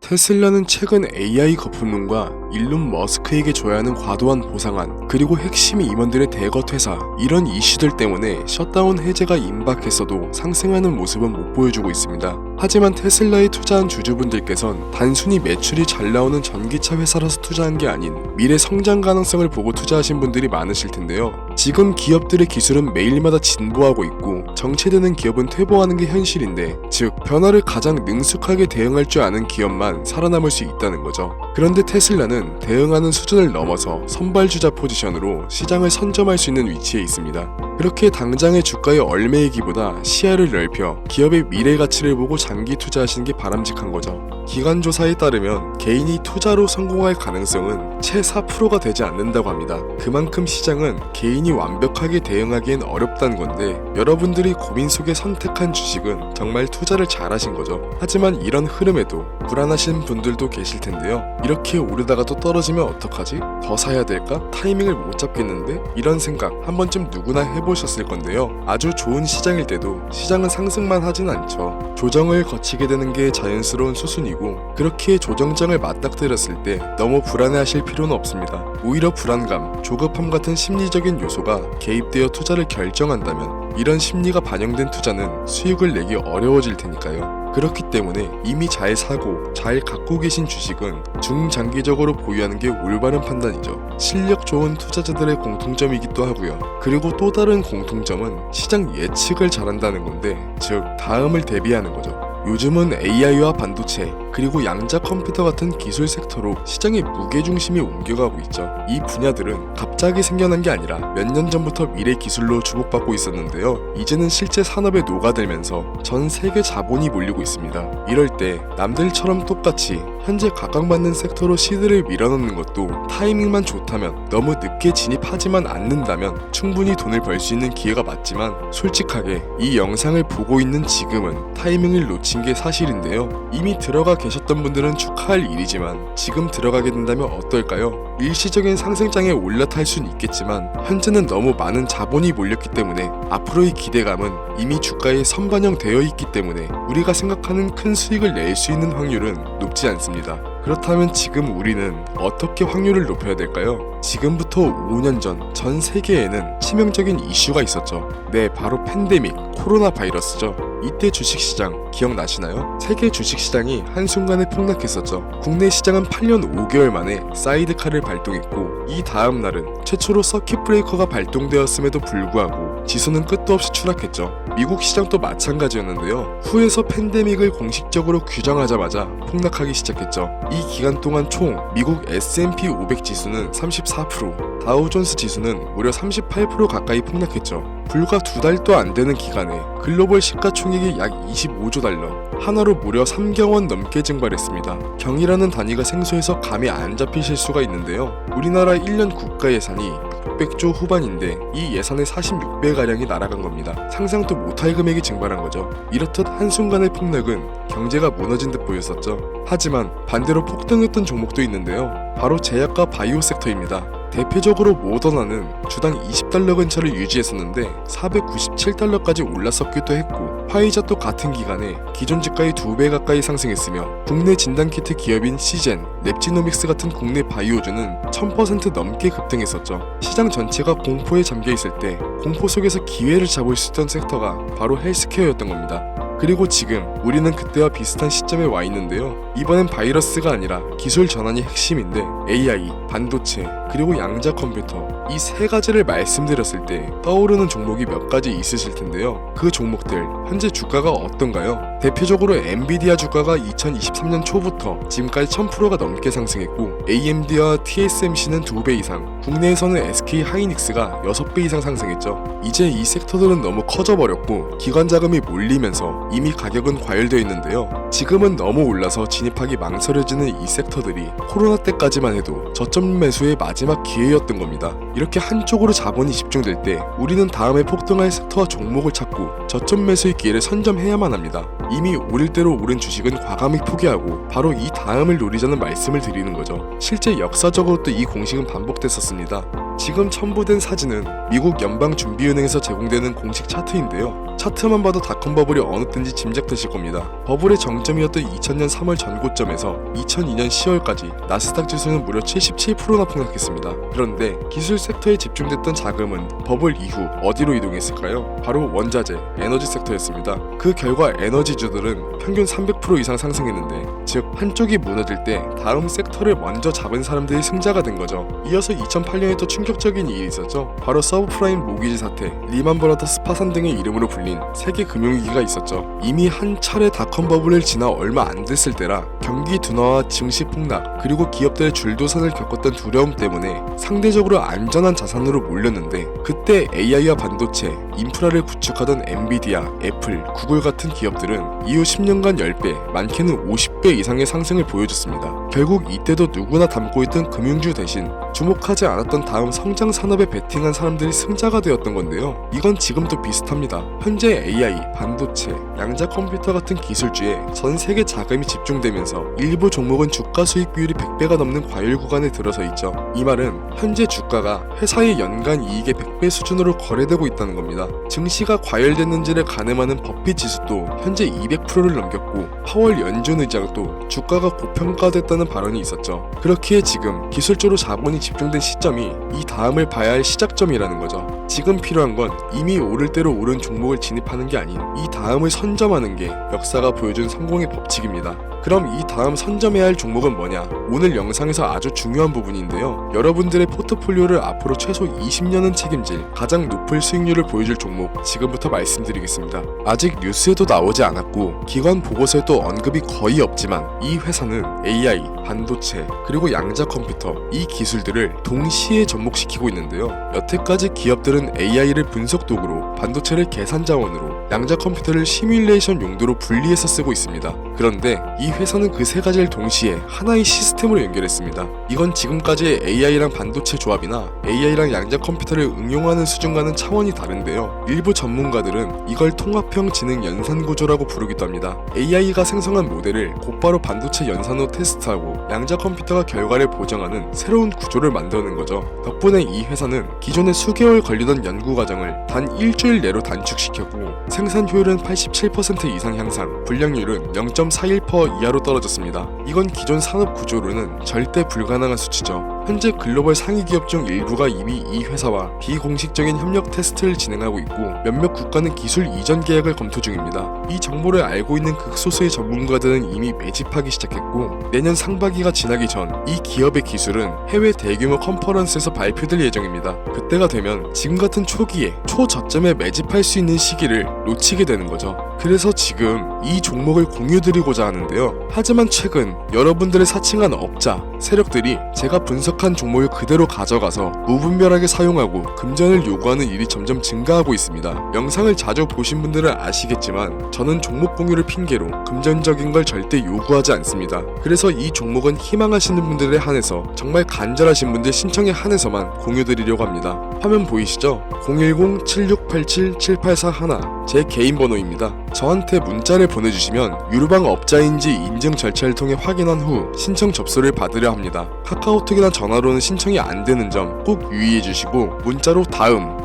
테슬라는 최근 AI 거품론과 일론 머스크에게 줘야 하는 과도한 보상안, 그리고 핵심 임원들의 대거 퇴사, 이런 이슈들 때문에 셧다운 해제가 임박했어도 상승하는 모습은 못 보여주고 있습니다. 하지만 테슬라에 투자한 주주분들께선 단순히 매출이 잘 나오는 전기차 회사라서 투자한 게 아닌 미래 성장 가능성을 보고 투자하신 분들이 많으실 텐데요. 지금 기업들의 기술은 매일마다 진보하고 있고 정체되는 기업은 퇴보하는 게 현실인데, 즉 변화를 가장 능숙하게 대응할 줄 아는 기업만 살아남을 수 있다는 거죠. 그런데 테슬라는 대응하는 수준을 넘어서 선발주자 포지션으로 시장을 선점할 수 있는 위치에 있습니다. 그렇게 당장의 주가의 얼매이기보다 시야를 넓혀 기업의 미래 가치를 보고 장기 투자하시는 게 바람직한 거죠. 기관 조사에 따르면 개인이 투자로 성공할 가능성은 채 4%가 되지 않는다고 합니다. 그만큼 시장은 개인이 완벽하게 대응하기엔 어렵다는 건데, 여러분들이 고민 속에 선택한 주식은 정말 투자를 잘하신 거죠. 하지만 이런 흐름에도 불안하신 분들도 계실 텐데요. 이렇게 오르다가 또 떨어지면 어떡하지? 더 사야 될까? 타이밍을 못 잡겠는데? 이런 생각 한 번쯤 누구나 해보셨을 건데요. 아주 좋은 시장일 때도 시장은 상승만 하진 않죠. 조정을 거치게 되는 게 자연스러운 수순이고, 그렇게 조정장을 맞닥뜨렸을 때 너무 불안해하실 필요는 없습니다. 오히려 불안감, 조급함 같은 심리적인 요소가 개입되어 투자를 결정한다면 이런 심리가 반영된 투자는 수익을 내기 어려워질 테니까요. 그렇기 때문에 이미 잘 사고 잘 갖고 계신 주식은 중장기적으로 보유하는 게 올바른 판단이죠. 실력 좋은 투자자들의 공통점이기도 하고요. 그리고 또 다른 공통점은 시장 예측을 잘한다는 건데, 즉 다음을 대비하는 거죠. 요즘은 AI와 반도체, 그리고 양자 컴퓨터 같은 기술 섹터로 시장의 무게중심이 옮겨가고 있죠. 이 분야들은 갑자기 생겨난 게 아니라 몇 년 전부터 미래 기술로 주목받고 있었는데요. 이제는 실제 산업에 녹아들면서 전 세계 자본이 몰리고 있습니다. 이럴 때 남들처럼 똑같이 현재 각광받는 섹터로 시드를 밀어넣는 것도 타이밍만 좋다면, 너무 늦게 진입하지만 않는다면 충분히 돈을 벌 수 있는 기회가 맞지만, 솔직하게 이 영상을 보고 있는 지금은 타이밍을 놓친 게 사실인데요. 이미 들어가 계셨던 분들은 축하할 일이지만 지금 들어가게 된다면 어떨까요? 일시적인 상승장에 올라탈 순 있겠지만 현재는 너무 많은 자본이 몰렸기 때문에 앞으로의 기대감은 이미 주가에 선반영되어 있기 때문에 우리가 생각하는 큰 수익을 낼 수 있는 확률은 높지 않습니다. 그렇다면 지금 우리는 어떻게 확률을 높여야 될까요? 지금부터 5년 전 세계에는 치명적인 이슈가 있었죠. 네, 바로 팬데믹, 코로나 바이러스죠. 이때 주식시장 기억나시나요? 세계 주식시장이 한순간에 폭락했었죠. 국내 시장은 8년 5개월 만에 사이드카를 발동했고, 이 다음 날은 최초로 서킷 브레이커가 발동되었음에도 불구하고 지수는 끝도 없이 추락했죠. 미국 시장도 마찬가지였는데요. 후에서 팬데믹을 공식적으로 규정하자마자 폭락하기 시작했죠. 이 기간 동안 총 미국 S&P 500 지수는 34%, 다우존스 지수는 무려 38% 가까이 폭락했죠. 불과 2달도 안 되는 기간에 글로벌 시가총액이 약 25조 달러, 하나로 무려 3경원 넘게 증발했습니다. 경이라는 단위가 생소해서 감이 안 잡히실 수가 있는데요. 우리나라 1년 국가 예산이 600조 후반인데 이 예산의 46배가량이 날아간 겁니다. 상상도 못할 금액이 증발한 거죠. 이렇듯 한순간의 폭락은 경제가 무너진 듯 보였었죠. 하지만 반대로 폭등했던 종목도 있는데요. 바로 제약과 바이오 섹터입니다. 대표적으로 모더나는 주당 20달러 근처를 유지했었는데 497달러까지 올랐었기도 했고, 화이자도 같은 기간에 기존 주가의 2배 가까이 상승했으며, 국내 진단키트 기업인 시젠, 랩지노믹스 같은 국내 바이오주는 1000% 넘게 급등했었죠. 시장 전체가 공포에 잠겨있을 때 공포 속에서 기회를 잡을 수 있던 섹터가 바로 헬스케어였던 겁니다. 그리고 지금 우리는 그때와 비슷한 시점에 와 있는데요. 이번엔 바이러스가 아니라 기술 전환이 핵심인데, AI, 반도체, 그리고 양자 컴퓨터, 이 세 가지를 말씀드렸을 때 떠오르는 종목이 몇 가지 있으실 텐데요. 그 종목들 현재 주가가 어떤가요? 대표적으로 엔비디아 주가가 2023년 초부터 지금까지 1000%가 넘게 상승했고, AMD와 TSMC는 2배 이상, 국내에서는 SK 하이닉스가 6배 이상 상승했죠. 이제 이 섹터들은 너무 커져버렸고 기관 자금이 몰리면서 이미 가격은 과열되어 있는데요. 지금은 너무 올라서 진입하기 망설여지는 이 섹터들이 코로나 때까지만 해도 저점 매수의 마지막 기회였던 겁니다. 이렇게 한쪽으로 자본이 집중될 때 우리는 다음에 폭등할 섹터와 종목을 찾고 저점 매수의 기회를 선점해야만 합니다. 이미 오를 대로 오른 주식은 과감히 포기하고 바로 이 다음을 노리자는 말씀을 드리는 거죠. 실제 역사적으로도 이 공식은 반복됐었습니다. 지금 첨부된 사진은 미국 연방준비은행에서 제공되는 공식 차트인데요. 차트만 봐도 닷컴 버블이 어느 때인지 짐작되실 겁니다. 버블의 정점이었던 2000년 3월 전고점에서 2002년 10월까지 나스닥 지수는 무려 77%나 폭락했습니다. 그런데 기술 섹터에 집중됐던 자금은 버블 이후 어디로 이동했을까요? 바로 원자재, 에너지 섹터였습니다. 그 결과 에너지주들은 평균 300% 이상 상승했는데, 즉 한쪽이 무너질 때 다음 섹터를 먼저 잡은 사람들이 승자가 된 거죠. 이어서 2008년에 또 충격적인 일이 있었죠. 바로 서브프라임 모기지 사태, 리만 브라더스 파산 등의 이름으로 불린 세계 금융위기가 있었죠. 이미 한 차례 닷컴 버블을 지나 얼마 안 됐을 때라 경기 둔화와 증시 폭락, 그리고 기업들의 줄도산을 겪었던 두려움 때문에 상대적으로 안전한 자산으로 몰렸는데, 그때 AI와 반도체, 인프라를 구축하던 엔비디아, 애플, 구글 같은 기업들은 이후 10년간 10배, 많게는 50배 이상의 상승을 보여줬습니다. 결국 이때도 누구나 담고 있던 금융주 대신 주목하지 않았던 다음 성장 산업에 베팅한 사람들이 승자가 되었던 건데요. 이건 지금도 비슷합니다. 현재 AI, 반도체, 양자 컴퓨터 같은 기술주에 전 세계 자금이 집중되면서 일부 종목은 주가 수익 비율이 100배가 넘는 과열 구간에 들어서 있죠. 이 말은 현재 주가가 회사의 연간 이익의 100배 수준으로 거래되고 있다는 겁니다. 증시가 과열됐는지를 가늠하는 버핏 지수도 현재 200%를 넘겼고, 파월 연준 의장도 주가가 고평가됐다는 발언이 있었죠. 그렇기에 지금 기술적으로 자본이 집중된 시점이 이 다음을 봐야 할 시작점이라는 거죠. 지금 필요한 건 이미 오를 대로 오른 종목을 진입하는 게 아닌 이 다음을 선점하는 게 역사가 보여준 성공의 법칙입니다. 그럼 이 다음 선점해야 할 종목은 뭐냐? 오늘 영상에서 아주 중요한 부분인데요. 여러분들의 포트폴리오를 앞으로 최소 20년은 책임질 가장 높은 수익률을 보여줄 종목, 지금부터 말씀드리겠습니다. 아직 뉴스에도 나오지 않았고 기관 보고서에도 언급이 거의 없지만, 이 회사는 AI, 반도체, 그리고 양자 컴퓨터, 이 기술들을 동시에 접목시키고 있는데요. 여태까지 기업들은 AI를 분석 도구로, 반도체를 계산 자원으로, 양자 컴퓨터를 시뮬레이션 용도로 분리해서 쓰고 있습니다. 그런데 이 회사는 그 세 가지를 동시에 하나의 시스템으로 연결했습니다. 이건 지금까지의 AI랑 반도체 조합이나 AI랑 양자 컴퓨터를 응용하는 수준과는 차원이 다른데요. 일부 전문가들은 이걸 통합형 지능 연산 구조라고 부르기도 합니다. AI가 생성한 모델을 곧바로 반도체 연산으로 테스트하고 양자 컴퓨터가 결과를 보정하는 새로운 구조를 만드는 거죠. 덕분에 이 회사는 기존에 수개월 걸리던 연구 과정을 단 일주일 내로 단축시켰고, 생산 효율은 87% 이상 향상, 불량률은 0.41% 이하로 떨어졌습니다. 이건 기존 산업 구조로는 절대 불가능한 수치죠. 현재 글로벌 상위 기업 중 일부가 이미 이 회사와 비공식적인 협력 테스트를 진행하고 있고, 몇몇 국가는 기술 이전 계약을 검토 중입니다. 이 정보를 알고 있는 극소수의 전문가들은 이미 매집하기 시작했고, 내년 상반기가 지나기 전 이 기업의 기술은 해외 대규모 컨퍼런스에서 발표될 예정입니다. 그때가 되면 지금 같은 초기에 초저점에 매집할 수 있는 시기를 놓치게 되는 거죠. 그래서 지금 이 종목을 공유드리고자 하는데요. 하지만 최근 여러분들의 사칭한 업자, 세력들이 제가 분석한 종목을 그대로 가져가서 무분별하게 사용하고 금전을 요구하는 일이 점점 증가하고 있습니다. 영상을 자주 보신 분들은 아시겠지만 저는 종목 공유를 핑계로 금전적인 걸 절대 요구하지 않습니다. 그래서 이 종목은 희망하시는 분들에 한해서, 정말 간절하신 분들 신청에 한해서만 공유드리려고 합니다. 화면 보이시죠? 010-7687-7841 제 개인 번호입니다. 저한테 문자를 보내주시면 유루방 업자인지 인증 절차를 통해 확인한 후 신청 접수를 받으려 합니다. 카카오톡이나 전화로는 신청이 안 되는 점 꼭 유의해 주시고, 문자로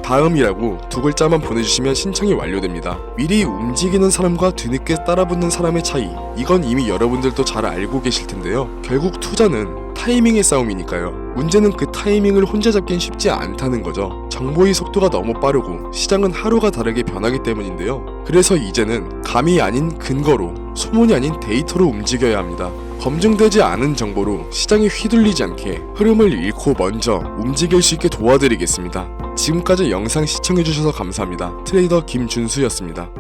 다음이라고 두 글자만 보내주시면 신청이 완료됩니다. 미리 움직이는 사람과 뒤늦게 따라붙는 사람의 차이, 이건 이미 여러분들도 잘 알고 계실 텐데요. 결국 투자는 타이밍의 싸움이니까요. 문제는 그 타이밍을 혼자 잡긴 쉽지 않다는 거죠. 정보의 속도가 너무 빠르고 시장은 하루가 다르게 변하기 때문인데요. 그래서 이제는 감이 아닌 근거로, 소문이 아닌 데이터로 움직여야 합니다. 검증되지 않은 정보로 시장이 휘둘리지 않게 흐름을 잃고 먼저 움직일 수 있게 도와드리겠습니다. 지금까지 영상 시청해주셔서 감사합니다. 트레이더 김준수였습니다.